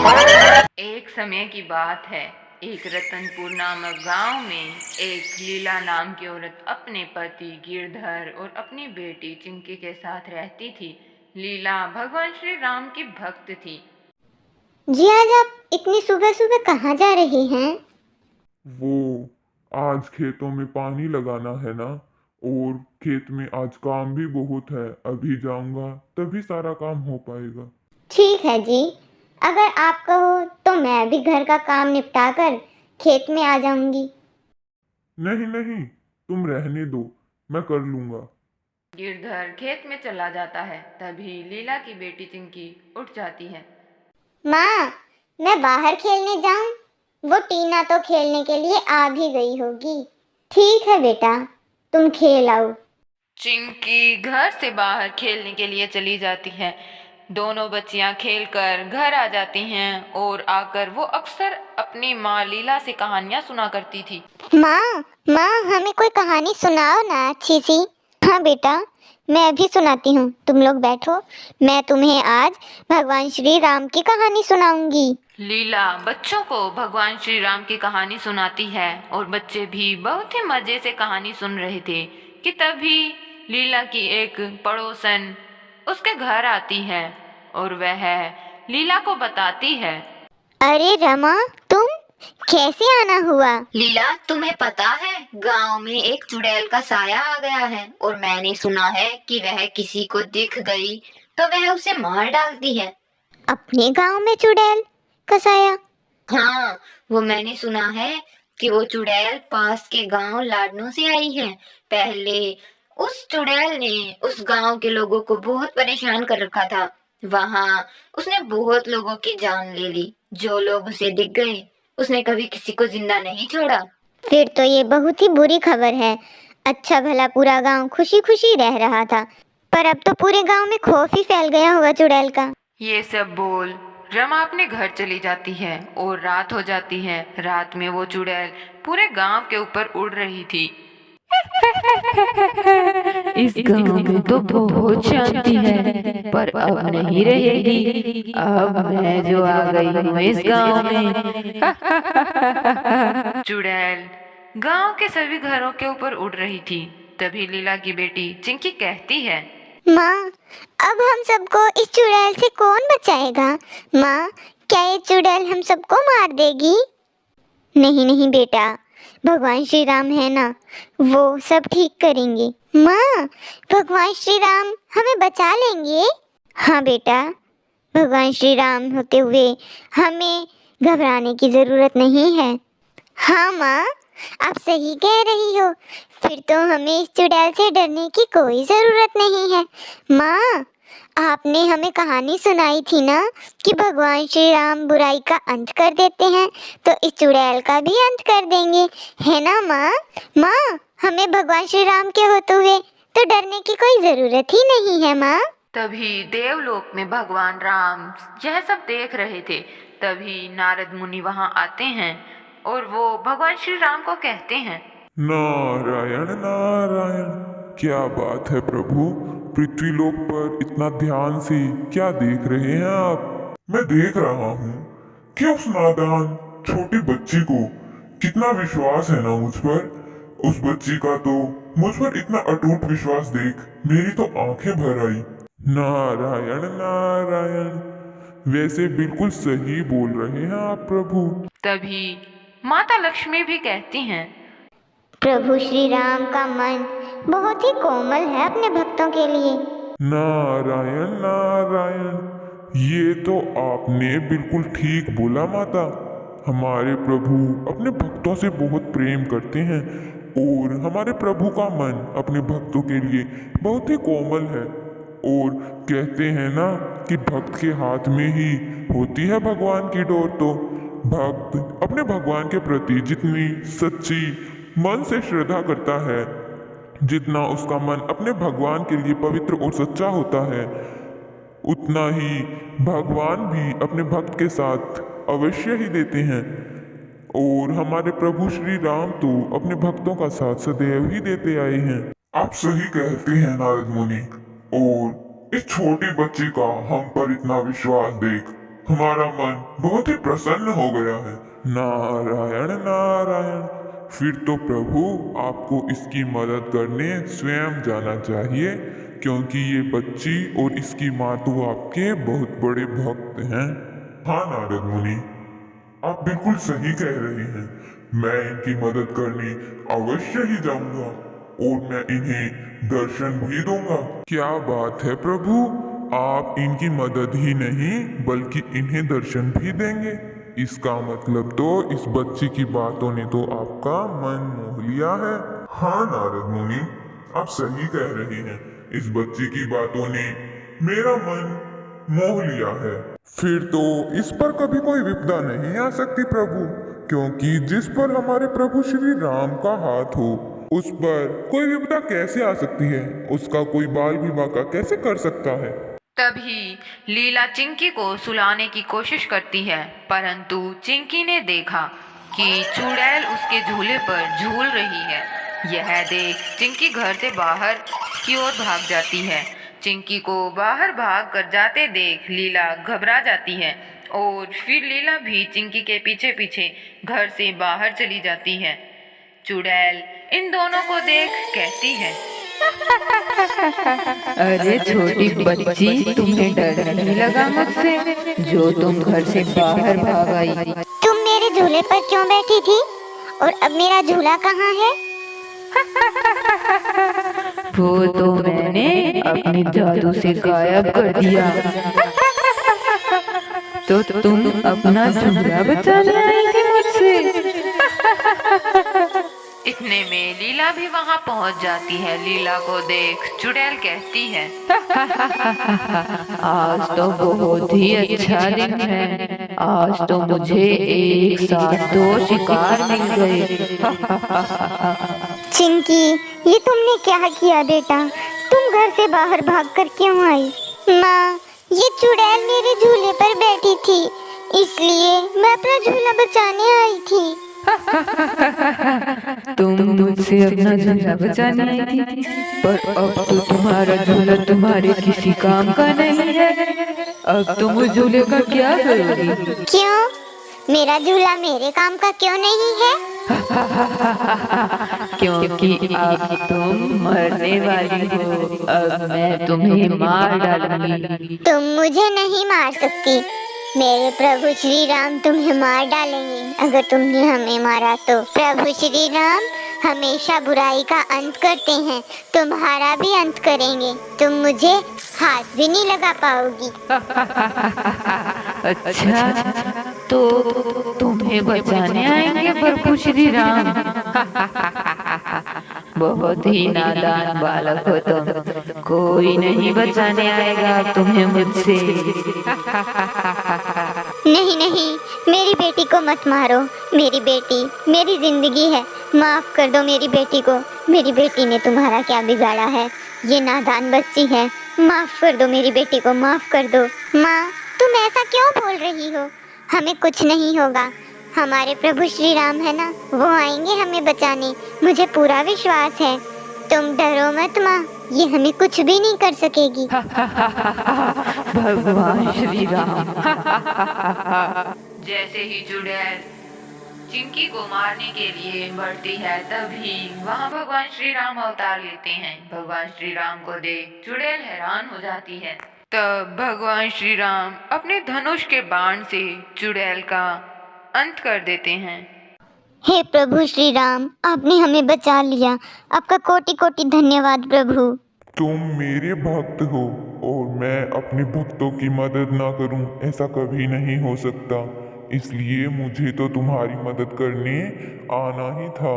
एक समय की बात है। एक रतनपुर नामक गांव में एक लीला नाम की औरत अपने पति गिरधर और अपनी बेटी चिंकी के साथ रहती थी। लीला भगवान श्री राम की भक्त थी। जी आज आप इतनी सुबह सुबह कहाँ जा रहे हैं? वो आज खेतों में पानी लगाना है ना। और खेत में आज काम भी बहुत है। अभी जाऊंगा तभी सारा काम हो पाएगा। ठीक है जी, अगर आप कहो तो मैं भी घर का काम निपटा कर खेत में आ जाऊंगी। नहीं नहीं, तुम रहने दो, मैं कर लूंगा। गिरधर खेत में चला जाता है। तभी लीला की बेटी चिंकी उठ जाती है। माँ, मैं बाहर खेलने जाऊं? वो टीना तो खेलने के लिए आ भी गई होगी। ठीक है बेटा, तुम खेल आओ। चिंकी घर से बाहर खेलने के लिए चली जाती है। दोनों बच्चियां खेलकर घर आ जाती हैं और आकर वो अक्सर अपनी माँ लीला से कहानियां सुना करती थी। माँ, माँ हमें कोई कहानी सुनाओ ना अच्छी सी। हाँ बेटा, मैं अभी सुनाती हूँ, तुम लोग बैठो। मैं तुम्हें आज भगवान श्री राम की कहानी सुनाऊंगी। लीला बच्चों को भगवान श्री राम की कहानी सुनाती है और बच्चे भी बहुत ही मजे से कहानी सुन रहे थे कि तभी लीला की एक पड़ोसन उसके घर आती है और वह लीला को बताती है। अरे रमा, तुम कैसे आना हुआ? लीला, तुम्हें पता है गांव में एक चुड़ैल का साया आ गया है और मैंने सुना है कि वह किसी को दिख गई तो वह उसे मार डालती है। अपने गांव में चुड़ैल का साया? हाँ, वो मैंने सुना है कि वो चुड़ैल पास के गांव लाडनों से आई है। पहले उस चुड़ैल ने उस गांव के लोगों को बहुत परेशान कर रखा था। वहां उसने बहुत लोगों की जान ले ली। जो लोग उसे दिख गए उसने कभी किसी को जिंदा नहीं छोड़ा। फिर तो ये बहुत ही बुरी खबर है। अच्छा भला पूरा गांव खुशी खुशी रह रहा था, पर अब तो पूरे गांव में खौफ ही फैल गया होगा चुड़ैल का। ये सब बोल रमा अपने घर चली जाती है और रात हो जाती है। रात में वो चुड़ैल पूरे गांव के ऊपर उड़ रही थी। इस गांव में तो बहुत शांति है, पर अब नहीं रहेगी। अब मैं जो आ गई हूँ इस गांव में। चुड़ैल गांव के सभी घरों के ऊपर उड़ रही थी। तभी लीला की बेटी चिंकी कहती है, माँ, अब हम सबको इस चुड़ैल से कौन बचाएगा? माँ, क्या ये चुड़ैल हम सबको मार देगी? नहीं नहीं बेटा, भगवान श्री राम है ना, वो सब ठीक करेंगे। माँ, भगवान श्री राम हमें बचा लेंगे? हाँ बेटा, भगवान श्री राम होते हुए हमें घबराने की जरूरत नहीं है। हाँ माँ, आप सही कह रही हो। फिर तो हमें इस चुड़ैल से डरने की कोई जरूरत नहीं है। माँ, आपने हमें कहानी सुनाई थी ना कि भगवान श्री राम बुराई का अंत कर देते हैं, तो इस चुड़ैल का भी अंत कर देंगे, है ना माँ? माँ, हमें भगवान श्री राम के होते हुए तो डरने की कोई जरूरत ही नहीं है माँ। तभी देवलोक में भगवान राम यह सब देख रहे थे। तभी नारद मुनि वहां आते हैं और वो भगवान श्री राम को कहते हैं, नारायण नारायण, क्या बात है प्रभु। पृथ्वीलोक पर इतना ध्यान से क्या देख रहे हैं आप? मैं देख रहा हूँ कि उस नादान छोटी बच्ची को कितना विश्वास है ना मुझ पर। उस बच्ची का तो मुझ पर इतना अटूट विश्वास देख मेरी तो आंखें भर आई। नारायण नारायण, वैसे बिल्कुल सही बोल रहे हैं आप प्रभु। तभी माता लक्ष्मी भी कहती हैं, प्रभु श्री राम का मन बहुत ही कोमल है अपने भक्तों के लिए। नारायण नारायण, ये तो आपने बिल्कुल ठीक बोला माता। हमारे प्रभु अपने भक्तों से बहुत प्रेम करते हैं और हमारे प्रभु का मन अपने भक्तों के लिए बहुत ही कोमल है। और कहते हैं ना कि भक्त के हाथ में ही होती है भगवान की डोर। तो भक्त अपने भगवान के प्रति जितनी सच्ची मन से श्रद्धा करता है, जितना उसका मन अपने भगवान के लिए पवित्र और सच्चा होता है, उतना ही भगवान भी अपने भक्त के साथ अवश्य ही देते हैं। और हमारे प्रभु श्री राम तो अपने भक्तों का साथ सदैव ही देते आए हैं। आप सही कहते हैं नारद मुनि। और इस छोटी बच्ची का हम पर इतना विश्वास देख हमारा मन बहुत ही प्रसन्न हो गया है। नारायण नारायण। फिर तो प्रभु आपको इसकी मदद करने स्वयं जाना चाहिए, क्योंकि ये बच्ची और इसकी माँ तो आपके बहुत बड़े भक्त हैं। हाँ नारद मुनि, आप बिल्कुल सही कह रहे हैं। मैं इनकी मदद करने अवश्य ही जाऊंगा और मैं इन्हें दर्शन भी दूंगा। क्या बात है प्रभु, आप इनकी मदद ही नहीं बल्कि इन्हें दर्शन भी देंगे। इसका मतलब तो इस बच्ची की बातों ने तो आपका मन मोह लिया है। हाँ नारद मुनि, आप सही कह रहे हैं। इस बच्ची की बातों ने मेरा मन मोह लिया है। फिर तो इस पर कभी कोई विपदा नहीं आ सकती प्रभु, क्योंकि जिस पर हमारे प्रभु श्री राम का हाथ हो उस पर कोई विपदा कैसे आ सकती है। उसका कोई बाल विवाह का कैसे कर सकता है। तभी लीला चिंकी को सुलाने की कोशिश करती है, परंतु चिंकी ने देखा कि चुड़ैल उसके झूले पर झूल रही है। यह देख चिंकी घर से बाहर की ओर भाग जाती है। चिंकी को बाहर भाग कर जाते देख लीला घबरा जाती है और फिर लीला भी चिंकी के पीछे पीछे घर से बाहर चली जाती है। चुड़ैल इन दोनों को देख कहती है, अरे छोटी बच्ची, तुम्हें डर नहीं लगा मुझसे जो तुम घर से बाहर भाग आई? तुम मेरे झूले पर क्यों बैठी थी और अब मेरा झूला कहाँ है? वो तो मैंने अपने जादू से गायब कर दिया। तो तुम अपना झूला बचाने आई थी मुझसे? इतने में लीला भी वहां पहुंच जाती है। लीला को देख चुड़ैल कहती है, आज तो बहुत ही अच्छा दिन है। आज तो मुझे एक साथ 2 शिकार मिल गए। चिंकी, ये तुमने क्या किया बेटा? तुम घर से बाहर भागकर क्यों आई? माँ, ये चुड़ैल मेरे झूले पर बैठी थी, इसलिए मैं अपना झूला बचाने आई थी। तुम मुझसे अपना झूला बचाने आई थी, पर अब तो तुम्हारा झूला तुम्हारे किसी काम का नहीं है। अब तुम उस झूले का क्या करोगी? क्यों? मेरा झूला मेरे काम का क्यों नहीं है? क्योंकि अब तुम मरने वाली हो। अब मैं तुम्हें मार डालूंगी। तुम मुझे नहीं मार सकती। मेरे प्रभु श्री राम तुम्हें मार डालेंगे अगर तुमने हमें मारा तो। प्रभु श्री राम हमेशा बुराई का अंत करते हैं, तुम्हारा भी अंत करेंगे। तुम मुझे हाथ भी नहीं लगा पाओगी। अच्छा, तो तुम्हें बचाने आएंगे प्रभु श्री राम? बहुत ही नादान बालक हो तुम। कोई नहीं बचाने आएगा तुम्हें मुझसे। नहीं नहीं, मेरी बेटी को मत मारो। मेरी बेटी मेरी जिंदगी है। माफ कर दो मेरी बेटी को। मेरी बेटी ने तुम्हारा क्या बिगाड़ा है? ये नादान बच्ची है। माफ कर दो मेरी बेटी को, माफ कर दो। माँ, तुम ऐसा क्यों बोल रही हो? हमें कुछ नहीं होगा। हमारे प्रभु श्री राम है ना, वो आएंगे हमें बचाने। मुझे पूरा विश्वास है। तुम डरो मत माँ, ये हमें कुछ भी नहीं कर सकेगी। भगवान श्री राम। जैसे ही चुड़ैल चिंकी को मारने के लिए बढ़ती है, तभी वहाँ भगवान श्री राम अवतार लेते हैं। भगवान श्री राम को देख चुड़ैल हैरान हो जाती है। तब भगवान श्री राम अपने धनुष के बाण से चुड़ैल का अंत कर देते हैं। हे प्रभु श्री राम, आपने हमें बचा लिया। आपका कोटि कोटि धन्यवाद प्रभु। तुम मेरे भक्त हो और मैं अपने भक्तों की मदद ना करूं, ऐसा कभी नहीं हो सकता। इसलिए मुझे तो तुम्हारी मदद करने आना ही था।